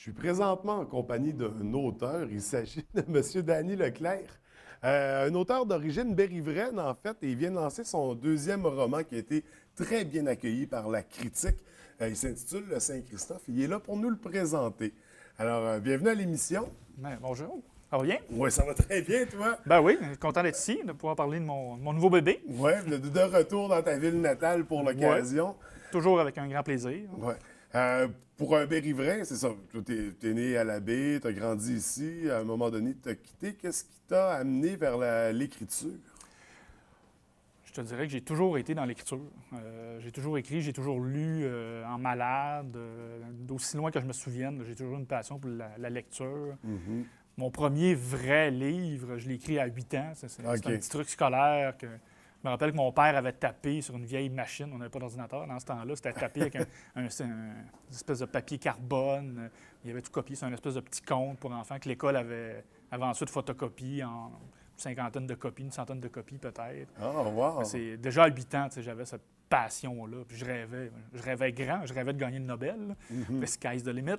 Je suis présentement en compagnie d'un auteur. Il s'agit de M. Danny Leclerc. Un auteur d'origine bérivraine, en fait, et il vient de lancer son deuxième roman qui a été très bien accueilli par la critique. Il s'intitule Le Saint-Christophe. Il est là pour nous le présenter. Alors, bienvenue à l'émission. Ben, bonjour. Ça va bien? Oui, ça va très bien, toi? Ben oui, content d'être ici, de pouvoir parler de mon nouveau bébé. Oui, de retour dans ta ville natale pour Ouais, l'occasion. toujours avec un grand plaisir. Ouais. Pour un Bérivrain, c'est ça. Toi, t'es né à la baie, t'as grandi ici. À un moment donné, t'as quitté. Qu'est-ce qui t'a amené vers l'écriture? Je te dirais que j'ai toujours été dans l'écriture. J'ai toujours écrit, j'ai toujours lu en malade, d'aussi loin que je me souvienne. J'ai toujours une passion pour la lecture. Mhm. Mon premier vrai livre, je l'ai écrit à 8 ans. C'est un OK. petit truc scolaire que je me rappelle que mon père avait tapé sur une vieille machine. On n'avait pas d'ordinateur dans ce temps-là. C'était tapé avec une espèce de papier carbone. Il avait tout copié sur un espèce de petit conte pour enfants que l'école avait ensuite photocopié en une cinquantaine de copies, une centaine de copies peut-être. Ah, wow! C'est déjà à 8 ans, tu sais, j'avais cette passion-là. Puis je rêvais grand, je rêvais de gagner le Nobel, là. Mhm. The sky's the limit.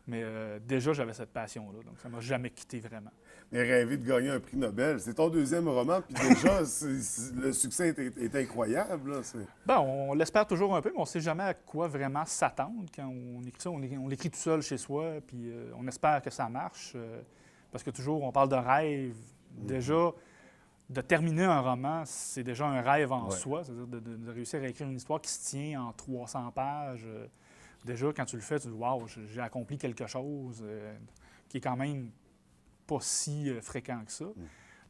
Mais déjà, j'avais cette passion-là. Donc, ça ne m'a jamais quitté vraiment. Mais rêver de gagner un prix Nobel, c'est ton deuxième roman, puis déjà, le succès est incroyable. Là, Ben, on l'espère toujours un peu, mais on ne sait jamais à quoi vraiment s'attendre quand on écrit ça. On l'écrit tout seul chez soi, puis on espère que ça marche. Parce que toujours, on parle de rêve. Déjà, de terminer un roman, c'est déjà un rêve en Ouais. soi. C'est-à-dire de réussir à écrire une histoire qui se tient en 300 pages. Déjà, quand tu le fais, tu dis « Wow, j'ai accompli quelque chose qui est quand même pas si fréquent que ça.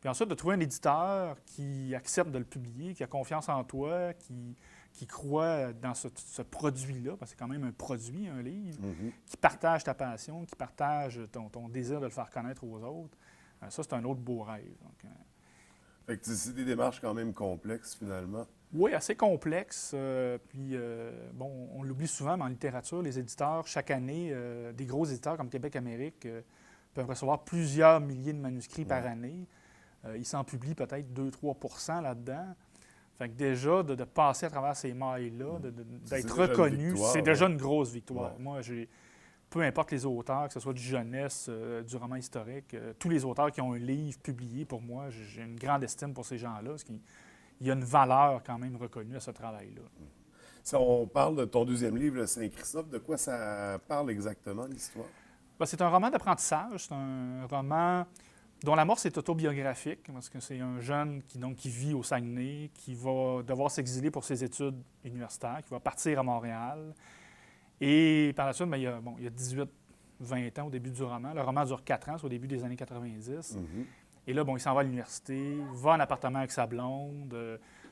Puis ensuite, de trouver un éditeur qui accepte de le publier, qui a confiance en toi, qui croit dans ce produit-là, parce que c'est quand même un produit, un livre, Mhm. qui partage ta passion, qui partage ton désir de le faire connaître aux autres. Ça, c'est un autre beau rêve. Donc, Fait que c'est des démarches quand même complexes, finalement. oui, assez complexe. Bon, on l'oublie souvent, mais en littérature, les éditeurs, chaque année, des gros éditeurs comme Québec-Amérique peuvent recevoir plusieurs milliers de manuscrits par Ouais. année. Ils s'en publient peut-être 2-3 % là-dedans. Fait que déjà, de passer à travers ces mailles-là, C'est d'être déjà une reconnu, victoire, c'est déjà là. une grosse victoire. Ouais. Moi, peu importe les auteurs, que ce soit du jeunesse, du roman historique, tous les auteurs qui ont un livre publié, pour moi, j'ai une grande estime pour ces gens-là, parce qu'il y a une valeur quand même reconnue à ce travail-là. Si on parle de ton deuxième livre, Le Saint-Christophe, de quoi ça parle exactement, l'histoire? Ben, c'est un roman d'apprentissage, c'est un roman dont l'amorce est autobiographique, parce que c'est un jeune qui vit au Saguenay, qui va devoir s'exiler pour ses études universitaires, qui va partir à Montréal. Et par la suite, ben, il y a 18-20 ans au début du roman. Le roman dure 4 ans, c'est au début des années 90. Mhm. Et là, bon, il s'en va à l'université, va en appartement avec sa blonde.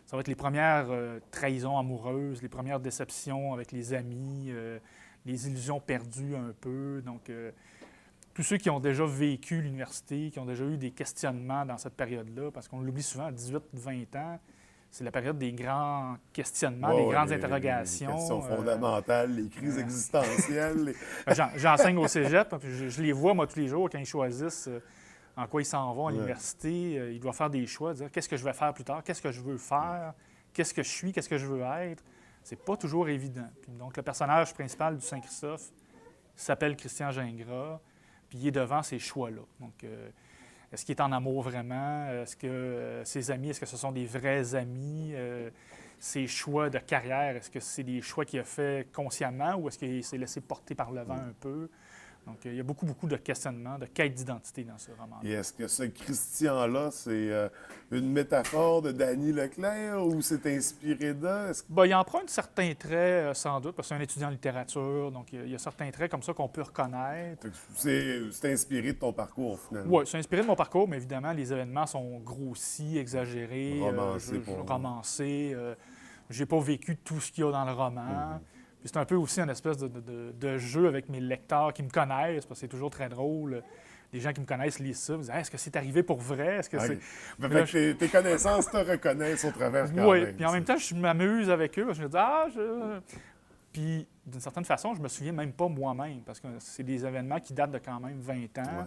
Ça va être les premières trahisons amoureuses, les premières déceptions avec les amis, les illusions perdues un peu. Donc, tous ceux qui ont déjà vécu l'université, qui ont déjà eu des questionnements dans cette période-là, parce qu'on l'oublie souvent, à 18-20 ans, c'est la période des grands questionnements, Ouais, des ouais, grandes les interrogations. questions fondamentales, les crises existentielles. J'enseigne au cégep, puis je les vois, moi, tous les jours, quand ils choisissent en quoi ils s'en vont à Ouais. l'université. Ils doivent faire des choix, dire qu'est-ce que je vais faire plus tard, qu'est-ce que je veux faire, qu'est-ce que je suis, qu'est-ce que je veux être. C'est pas toujours évident. Puis donc, le personnage principal du Saint-Christophe s'appelle Christian Gingras, puis il est devant ces choix-là. Donc, est-ce qu'il est en amour vraiment? Est-ce que ses amis, est-ce que ce sont des vrais amis? Ses choix de carrière, est-ce que c'est des choix qu'il a fait consciemment ou est-ce qu'il s'est laissé porter par le vent un peu? Donc, il y a beaucoup, beaucoup de questionnements, de quête d'identité dans ce roman. Et est-ce que ce Christian-là, c'est une métaphore de Danny Leclerc ou c'est inspiré d'eux? Ben, il emprunte certains traits, sans doute, parce que c'est un étudiant en littérature, donc il y a certains traits comme ça qu'on peut reconnaître. C'est inspiré de ton parcours, finalement. Oui, c'est inspiré de mon parcours, mais évidemment, les événements sont grossis, exagérés, Romancé pour moi. romancés. J'ai pas vécu tout ce qu'il y a dans le roman. Puis c'est un peu aussi une espèce de jeu avec mes lecteurs qui me connaissent, parce que c'est toujours très drôle. Les gens qui me connaissent lisent ça, ils disent est-ce que c'est arrivé pour vrai? Est-ce que OK. c'est. Fait Là, que tes connaissances te reconnaissent au travers quand Oui, même. puis en même temps, je m'amuse avec eux, parce que je me dis Puis d'une certaine façon, je me souviens même pas moi-même, parce que c'est des événements qui datent de quand même 20 ans.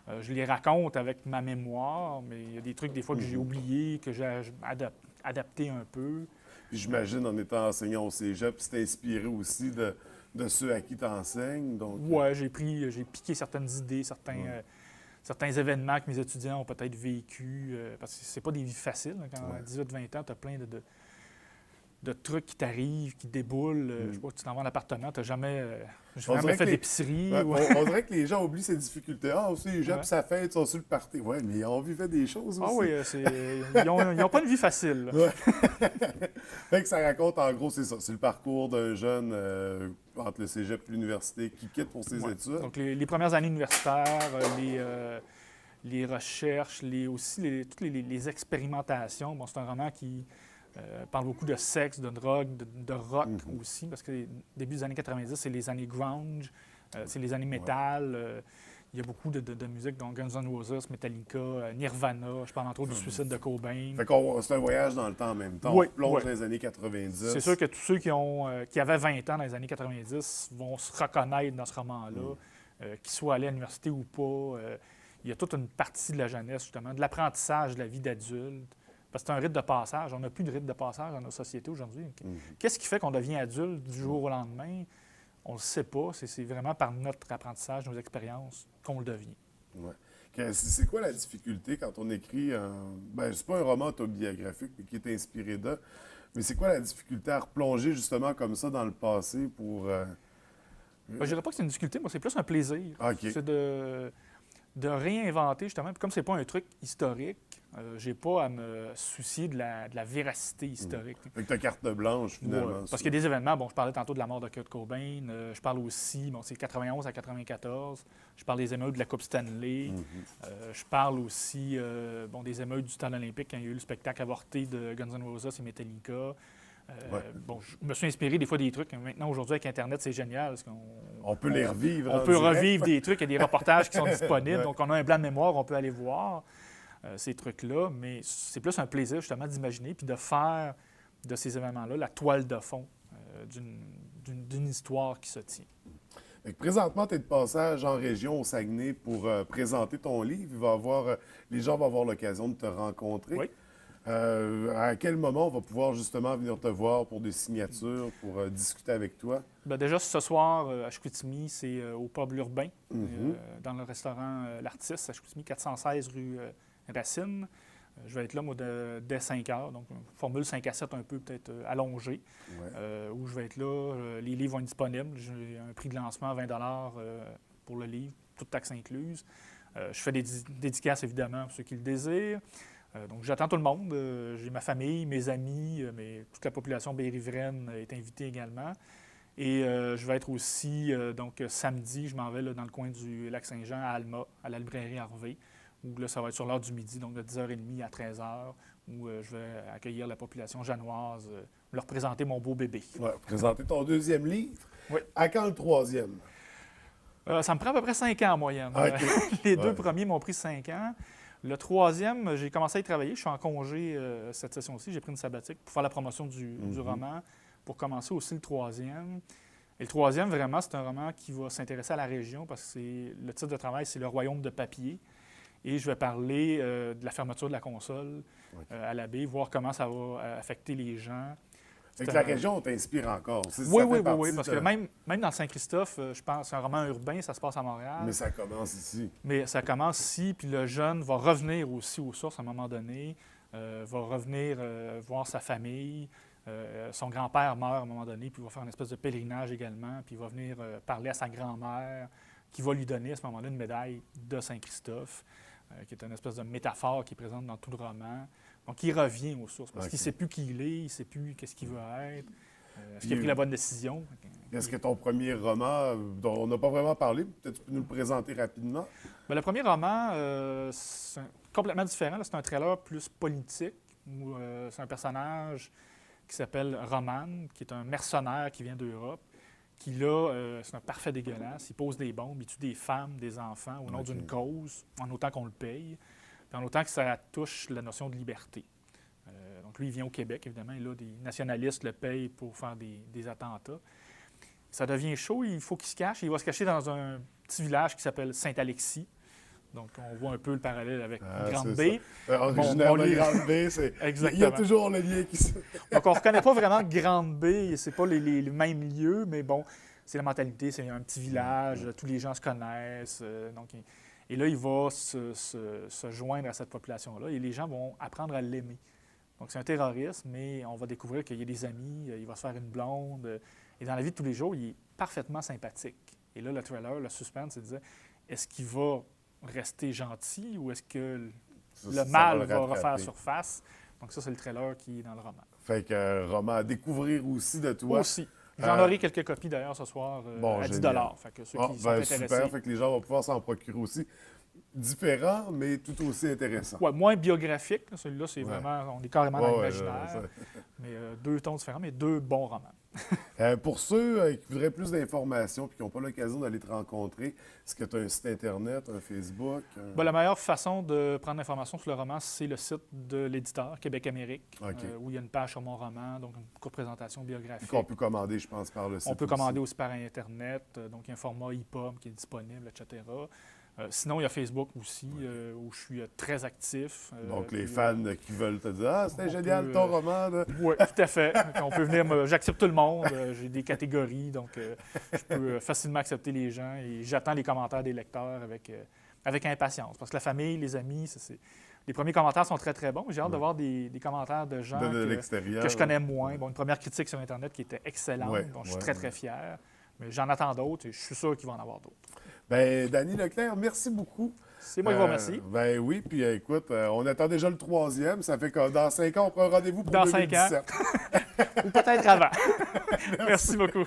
Ouais. Je les raconte avec ma mémoire, mais il y a des trucs des fois que j'ai oubliés, que j'ai adapté un peu. Puis j'imagine, en étant enseignant au cégep, c'est inspiré aussi de ceux à qui tu enseignes. Donc, Ouais, j'ai piqué certaines idées, certains événements que mes étudiants ont peut-être vécu, parce que c'est pas des vies faciles. Hein, quand à 18-20 ans, tu as plein de trucs qui t'arrivent, qui déboulent. Je sais pas, tu t'en vas en appartement, tu n'as jamais fait d'épicerie. On dirait que les gens oublient ces difficultés. Ah, aussi, les gens, puis ça fait, ils sont sur le party. Oui, mais ils ont vécu des choses aussi. Ah oui, ils n'ont pas une vie facile. Ouais. Fait que ça raconte, en gros, c'est ça. C'est le parcours d'un jeune entre le cégep et l'université qui quitte pour ses études. Donc, les premières années universitaires, les recherches, toutes les expérimentations. Bon, c'est un roman qui parle beaucoup de sexe, de drogue, de rock aussi, parce que début des années 90, c'est les années grunge, c'est les années métal. Il y a beaucoup de musique, donc Guns N' Roses, Metallica, Nirvana. Je parle entre autres du suicide de Cobain. Fait qu'on c'est un voyage dans le temps en même temps. On plonge dans les années 90. C'est sûr que tous ceux qui avaient 20 ans dans les années 90 vont se reconnaître dans ce roman-là, qu'ils soient allés à l'université ou pas. Il y a toute une partie de la jeunesse, justement, de l'apprentissage de la vie d'adulte. Parce que c'est un rite de passage. On n'a plus de rite de passage dans nos sociétés aujourd'hui. Qu'est-ce qui fait qu'on devient adulte du jour au lendemain? On ne le sait pas. C'est vraiment par notre apprentissage, nos expériences, qu'on le devient. Ouais. C'est quoi la difficulté quand on écrit c'est pas un roman autobiographique, mais qui est inspiré d'eux, mais c'est quoi la difficulté à replonger justement comme ça dans le passé pour... Je ne dirais pas que c'est une difficulté, moi, c'est plus un plaisir. Okay. C'est de réinventer, justement. Puis comme c'est pas un truc historique, j'ai pas à me soucier de la véracité historique. Avec ta carte blanche, finalement. Ouais, parce qu'il y a des événements, je parlais tantôt de la mort de Kurt Cobain, je parle aussi, c'est 91 à 94, je parle des émeutes de la Coupe Stanley, je parle aussi des émeutes du Stade olympique quand il y a eu le spectacle avorté de Guns N' Roses et Metallica. Je me suis inspiré des fois des trucs. Maintenant, aujourd'hui, avec Internet, c'est génial. Parce on peut les revivre. On peut revivre des trucs. Il y a des reportages qui sont disponibles. Donc, on a un blanc de mémoire, on peut aller voir ces trucs-là. Mais c'est plus un plaisir, justement, d'imaginer puis de faire de ces événements-là la toile de fond d'une histoire qui se tient. Présentement, tu es de passage en région au Saguenay pour présenter ton livre. Les gens vont avoir l'occasion de te rencontrer. Oui. À quel moment on va pouvoir justement venir te voir pour des signatures, pour discuter avec toi? Bien, déjà, ce soir, à Chicoutimi, c'est au pub L'Urbain, dans le restaurant L'Artiste, à Chicoutimi, 416 rue Racine. Je vais être là, moi, dès 5 heures, donc formule 5 à 7 un peu peut-être allongée, où je vais être là. Les livres vont être disponibles. J'ai un prix de lancement à 20 pour le livre, toute taxe incluse. Je fais des dédicaces, évidemment, pour ceux qui le désirent. Donc, j'attends tout le monde. J'ai ma famille, mes amis, mais toute la population baie-riveraine est invitée également. Et je vais être aussi, samedi, je m'en vais là, dans le coin du Lac-Saint-Jean à Alma, à la librairie Harvey, où là, ça va être sur l'heure du midi, donc de 10h30 à 13h, où je vais accueillir la population janoise, leur présenter mon beau bébé. Oui, présenter ton deuxième livre. Oui. À quand le troisième? Ça me prend à peu près 5 ans en moyenne. Okay. Les deux premiers m'ont pris 5 ans. Le troisième, j'ai commencé à y travailler. Je suis en congé cette session-ci. J'ai pris une sabbatique pour faire la promotion du roman, pour commencer aussi le troisième. Et le troisième, vraiment, c'est un roman qui va s'intéresser à la région parce que le titre de travail, c'est « Le royaume de papier ». Et je vais parler de la fermeture de la console à la baie, voir comment ça va affecter les gens. C'est que la région t'inspire encore. Oui, parce que même dans le Saint-Christophe, je pense, c'est un roman urbain, ça se passe à Montréal. Mais ça commence ici. Mais ça commence ici, puis le jeune va revenir aussi aux sources à un moment donné, va revenir voir sa famille. Son grand-père meurt à un moment donné, puis il va faire une espèce de pèlerinage également, puis il va venir parler à sa grand-mère, qui va lui donner à ce moment-là une médaille de Saint-Christophe, qui est une espèce de métaphore qui est présente dans tout le roman. Donc, il revient aux sources, parce qu'il ne sait plus qui il est, il ne sait plus qu'est-ce qu'il veut être, est-ce qu'il a pris la bonne décision. Est-ce que ton premier roman, dont on n'a pas vraiment parlé, peut-être tu peux nous le présenter rapidement? Bien, le premier roman, c'est complètement différent. C'est un trailer plus politique, où c'est un personnage qui s'appelle Roman, qui est un mercenaire qui vient d'Europe, qui, là, c'est un parfait dégueulasse. Il pose des bombes, il tue des femmes, des enfants, au nom d'une cause, en autant qu'on le paye. En autant que ça touche la notion de liberté. Donc, lui, il vient au Québec, évidemment, et là, des nationalistes le payent pour faire des attentats. Ça devient chaud, il faut qu'il se cache. Il va se cacher dans un petit village qui s'appelle Saint-Alexis. Donc, on voit un peu le parallèle avec Grande-Bay. Originaire de Grande-Bay, c'est... Exactement. Il y a toujours le lien qui se... Donc, on ne reconnaît pas vraiment Grande-Bay, ce n'est pas les mêmes lieux, mais bon, c'est la mentalité, c'est un petit village, tous les gens se connaissent. Et là, il va se joindre à cette population-là et les gens vont apprendre à l'aimer. Donc, c'est un terroriste, mais on va découvrir qu'il y a des amis, il va se faire une blonde. Et dans la vie de tous les jours, il est parfaitement sympathique. Et là, le trailer, le suspense, c'est de dire, est-ce qu'il va rester gentil ou est-ce que le mal va refaire surface? Donc ça, c'est le trailer qui est dans le roman. Fait qu'un roman à découvrir aussi de toi. Aussi. J'en aurai quelques copies d'ailleurs ce soir à 10 $. Fait que ceux qui sont intéressés. Super, fait que les gens vont pouvoir s'en procurer aussi. Différent, mais tout aussi intéressant. Ouais, moins biographique. Celui-là, c'est vraiment, on est carrément dans l'imaginaire. Mais 2 tons différents, mais 2 bons romans. Pour ceux qui voudraient plus d'informations et qui n'ont pas l'occasion d'aller te rencontrer, est-ce que tu as un site Internet, un Facebook? La meilleure façon de prendre l'information sur le roman, c'est le site de l'éditeur, Québec-Amérique, où il y a une page sur mon roman, donc une courte présentation biographique. Qu'on peut commander, je pense, par le site. On peut commander aussi par Internet, donc il y a un format EPUB qui est disponible, etc. Sinon, il y a Facebook aussi, où je suis très actif. Donc, les fans qui veulent te dire « Ah, c'était génial ton roman! » Oui, tout à fait. On peut venir, j'accepte tout le monde. J'ai des catégories, donc je peux facilement accepter les gens et j'attends les commentaires des lecteurs avec impatience. Parce que la famille, les amis, les premiers commentaires sont très, très bons. J'ai hâte de voir des commentaires de gens que je connais moins. Bon, une première critique sur Internet qui était excellente, dont je suis très, très fier. Mais j'en attends d'autres et je suis sûr qu'il va en avoir d'autres. Bien, Danny Leclerc, merci beaucoup. C'est moi qui vous remercie. Ben oui, puis écoute, on attend déjà le 3e. Ça fait que dans 5 ans, on prend un rendez-vous pour 2017. Dans 5 ans. Ou peut-être avant. Merci beaucoup.